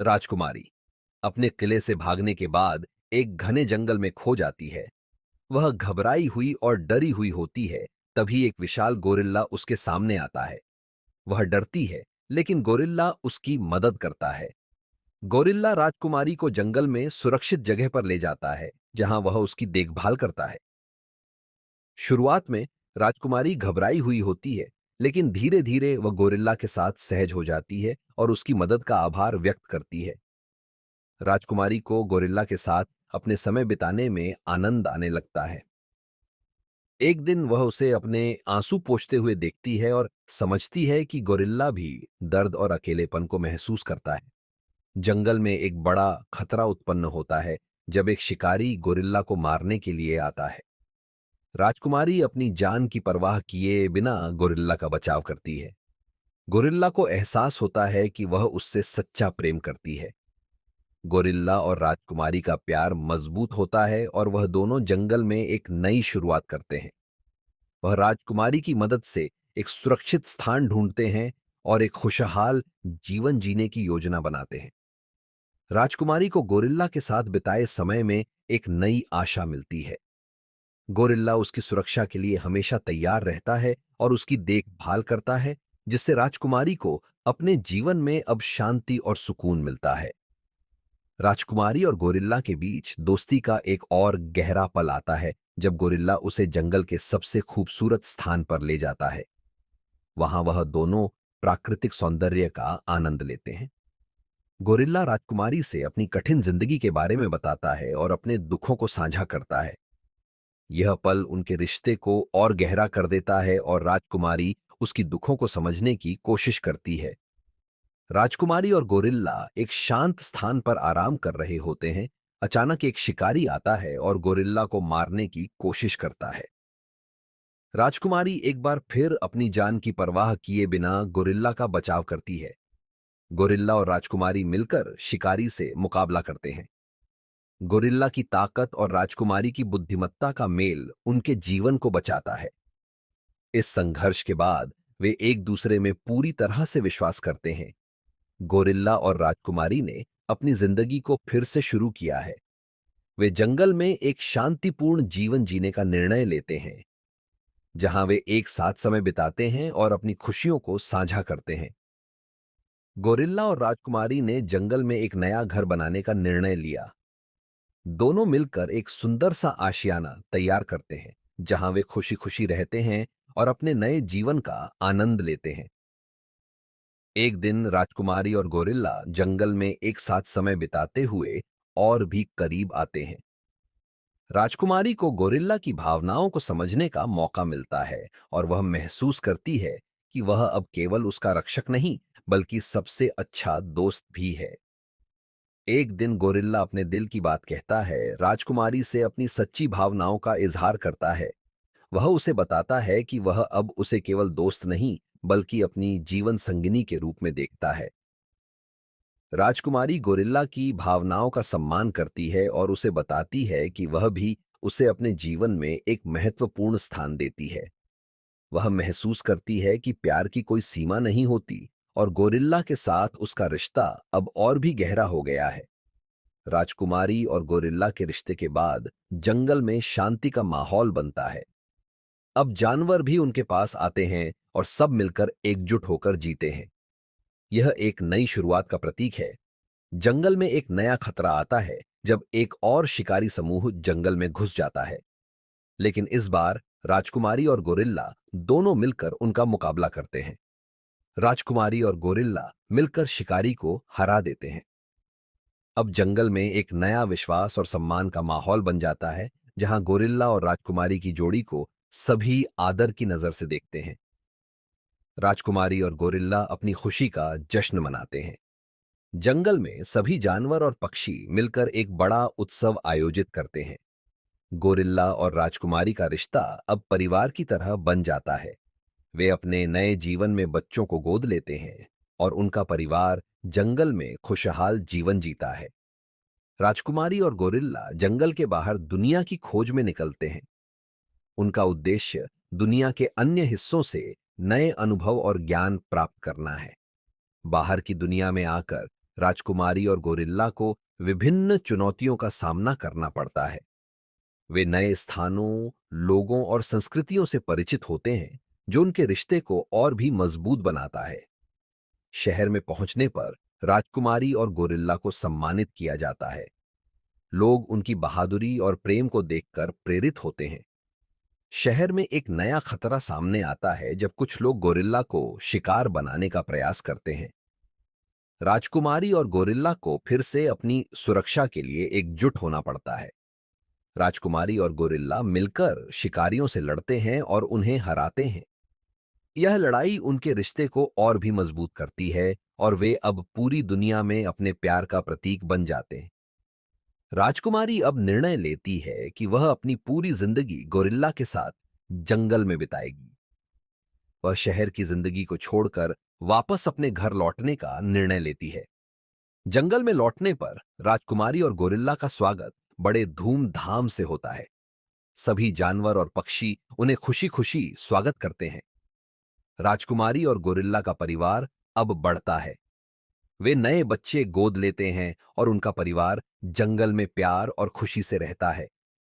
राजकुमारी अपने किले से भागने के बाद एक घने जंगल में खो जाती है। वह घबराई हुई और डरी हुई होती है। तभी एक विशाल गोरिल्ला उसके सामने आता है। वह डरती है, लेकिन गोरिल्ला उसकी मदद करता है। गोरिल्ला राजकुमारी को जंगल में सुरक्षित जगह पर ले जाता है, जहां वह उसकी देखभाल करता है। शुरुआत में राजकुमारी घबराई हुई होती है, लेकिन धीरे धीरे वह गोरिल्ला के साथ सहज हो जाती है और उसकी मदद का आभार व्यक्त करती है। राजकुमारी को गोरिल्ला के साथ अपने समय बिताने में आनंद आने लगता है। एक दिन वह उसे अपने आंसू पोंछते हुए देखती है और समझती है कि गोरिल्ला भी दर्द और अकेलेपन को महसूस करता है। जंगल में एक बड़ा खतरा उत्पन्न होता है जब एक शिकारी गोरिल्ला को मारने के लिए आता है। राजकुमारी अपनी जान की परवाह किए बिना गोरिल्ला का बचाव करती है। गोरिल्ला को एहसास होता है कि वह उससे सच्चा प्रेम करती है। गोरिल्ला और राजकुमारी का प्यार मजबूत होता है और वह दोनों जंगल में एक नई शुरुआत करते हैं। वह राजकुमारी की मदद से एक सुरक्षित स्थान ढूंढते हैं और एक खुशहाल जीवन जीने की योजना बनाते हैं। राजकुमारी को गोरिल्ला के साथ बिताए समय में एक नई आशा मिलती है। गोरिल्ला उसकी सुरक्षा के लिए हमेशा तैयार रहता है और उसकी देखभाल करता है, जिससे राजकुमारी को अपने जीवन में अब शांति और सुकून मिलता है। राजकुमारी और गोरिल्ला के बीच दोस्ती का एक और गहरा पल आता है जब गोरिल्ला उसे जंगल के सबसे खूबसूरत स्थान पर ले जाता है। वहां वह दोनों प्राकृतिक सौंदर्य का आनंद लेते हैं। गोरिल्ला राजकुमारी से अपनी कठिन जिंदगी के बारे में बताता है और अपने दुखों को साझा करता है। यह पल उनके रिश्ते को और गहरा कर देता है और राजकुमारी उसकी दुखों को समझने की कोशिश करती है। राजकुमारी और गोरिल्ला एक शांत स्थान पर आराम कर रहे होते हैं। अचानक एक शिकारी आता है और गोरिल्ला को मारने की कोशिश करता है। राजकुमारी एक बार फिर अपनी जान की परवाह किए बिना गोरिल्ला का बचाव करती है। गोरिल्ला और राजकुमारी मिलकर शिकारी से मुकाबला करते हैं। गोरिल्ला की ताकत और राजकुमारी की बुद्धिमत्ता का मेल उनके जीवन को बचाता है। इस संघर्ष के बाद वे एक दूसरे में पूरी तरह से विश्वास करते हैं। गोरिल्ला और राजकुमारी ने अपनी जिंदगी को फिर से शुरू किया है। वे जंगल में एक शांतिपूर्ण जीवन जीने का निर्णय लेते हैं, जहां वे एक साथ समय बिताते हैं और अपनी खुशियों को साझा करते हैं। गोरिल्ला और राजकुमारी ने जंगल में एक नया घर बनाने का निर्णय लिया। दोनों मिलकर एक सुंदर सा आशियाना तैयार करते हैं, जहां वे खुशी खुशी रहते हैं और अपने नए जीवन का आनंद लेते हैं। एक दिन राजकुमारी और गोरिल्ला जंगल में एक साथ समय बिताते हुए और भी करीब आते हैं। राजकुमारी को गोरिल्ला की भावनाओं को समझने का मौका मिलता है और वह महसूस करती है कि वह अब केवल उसका रक्षक नहीं, बल्कि सबसे अच्छा दोस्त भी है। एक दिन गोरिल्ला अपने दिल की बात कहता है, राजकुमारी से अपनी सच्ची भावनाओं का इजहार करता है। वह उसे बताता है कि वह अब उसे केवल दोस्त नहीं, बल्कि अपनी जीवन संगिनी के रूप में देखता है। राजकुमारी गोरिल्ला की भावनाओं का सम्मान करती है और उसे बताती है कि वह भी उसे अपने जीवन में एक महत्वपूर्ण स्थान देती है। वह महसूस करती है कि प्यार की कोई सीमा नहीं होती और गोरिल्ला के साथ उसका रिश्ता अब और भी गहरा हो गया है। राजकुमारी और गोरिल्ला के रिश्ते के बाद जंगल में शांति का माहौल बनता है। अब जानवर भी उनके पास आते हैं और सब मिलकर एकजुट होकर जीते हैं। यह एक नई शुरुआत का प्रतीक है। जंगल में एक नया खतरा आता है जब एक और शिकारी समूह जंगल में घुस जाता है, लेकिन इस बार राजकुमारी और गोरिल्ला दोनों मिलकर उनका मुकाबला करते हैं। राजकुमारी और गोरिल्ला मिलकर शिकारी को हरा देते हैं। अब जंगल में एक नया विश्वास और सम्मान का माहौल बन जाता है, जहां गोरिल्ला और राजकुमारी की जोड़ी को सभी आदर की नजर से देखते हैं। राजकुमारी और गोरिल्ला अपनी खुशी का जश्न मनाते हैं। जंगल में सभी जानवर और पक्षी मिलकर एक बड़ा उत्सव आयोजित करते हैं। गोरिल्ला और राजकुमारी का रिश्ता अब परिवार की तरह बन जाता है। वे अपने नए जीवन में बच्चों को गोद लेते हैं और उनका परिवार जंगल में खुशहाल जीवन जीता है। राजकुमारी और गोरिल्ला जंगल के बाहर दुनिया की खोज में निकलते हैं। उनका उद्देश्य दुनिया के अन्य हिस्सों से नए अनुभव और ज्ञान प्राप्त करना है। बाहर की दुनिया में आकर राजकुमारी और गोरिल्ला को विभिन्न चुनौतियों का सामना करना पड़ता है। वे नए स्थानों, लोगों और संस्कृतियों से परिचित होते हैं, जो उनके रिश्ते को और भी मजबूत बनाता है। शहर में पहुंचने पर राजकुमारी और गोरिल्ला को सम्मानित किया जाता है। लोग उनकी बहादुरी और प्रेम को देखकर प्रेरित होते हैं। शहर में एक नया खतरा सामने आता है जब कुछ लोग गोरिल्ला को शिकार बनाने का प्रयास करते हैं। राजकुमारी और गोरिल्ला को फिर से अपनी सुरक्षा के लिए एकजुट होना पड़ता है। राजकुमारी और गोरिल्ला मिलकर शिकारियों से लड़ते हैं और उन्हें हराते हैं। यह लड़ाई उनके रिश्ते को और भी मजबूत करती है और वे अब पूरी दुनिया में अपने प्यार का प्रतीक बन जाते हैं। राजकुमारी अब निर्णय लेती है कि वह अपनी पूरी जिंदगी गोरिल्ला के साथ जंगल में बिताएगी। वह शहर की जिंदगी को छोड़कर वापस अपने घर लौटने का निर्णय लेती है। जंगल में लौटने पर राजकुमारी और गोरिल्ला का स्वागत बड़े धूमधाम से होता है। सभी जानवर और पक्षी उन्हें खुशी खुशी स्वागत करते हैं। राजकुमारी और गोरिल्ला का परिवार अब बढ़ता है। वे नए बच्चे गोद लेते हैं और उनका परिवार जंगल में प्यार और खुशी से रहता है।